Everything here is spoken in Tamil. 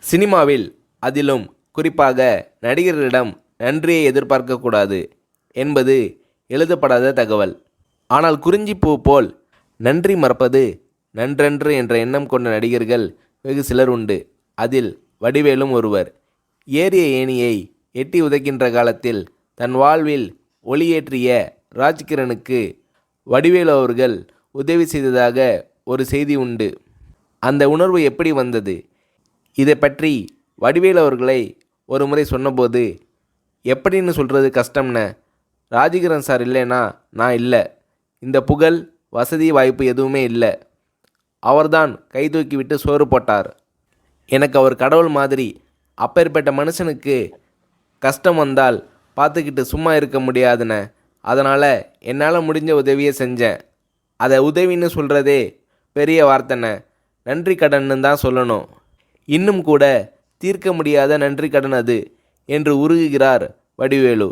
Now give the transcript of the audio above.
சினிமாவில் அதிலும் குறிப்பாக நடிகர்களிடம் நன்றியை எதிர்பார்க்கக்கூடாது என்பது எழுதப்படாத தகவல். ஆனால் குறிஞ்சிப்பூ போல் நன்றி மறப்பது நன்றன்று என்ற எண்ணம் கொண்ட நடிகர்கள் வெகு சிலர் உண்டு. அதில் வடிவேலும் ஒருவர். ஏறிய ஏணியை எட்டி உதைக்கின்ற காலத்தில் தன் வாழ்வில் ஒளியேற்றிய ராஜ்கிரனுக்கு வடிவேலு அவர்கள் உதவி செய்ததாக ஒரு செய்தி உண்டு. அந்த உணர்வு எப்படி வந்தது? இதை பற்றி வடிவேலு அவர்களை ஒரு முறை சொன்னபோது, எப்படின்னு சொல்கிறது கஷ்டம்ன, ராஜகிரண் சார் இல்லைனா நான் இல்லை, இந்த புகழ் வசதி வாய்ப்பு எதுவுமே இல்லை, அவர்தான் கை தூக்கி விட்டு சோறு போட்டார், எனக்கு அவர் கடவுள் மாதிரி, அப்பேற்பட்ட மனுஷனுக்கு கஷ்டம் வந்தால் பார்த்துக்கிட்டு சும்மா இருக்க முடியாதுண்ணே, அதனால் என்னால் முடிஞ்ச உதவியை செஞ்சேன், அதை உதவின்னு சொல்கிறதே பெரிய வார்த்தைண்ணே, நன்றி கடன்னு தான் சொல்லணும், இன்னும் கூட தீர்க்க முடியாத நன்றி கடன் அது என்று உருகுகிறார் வடிவேலு.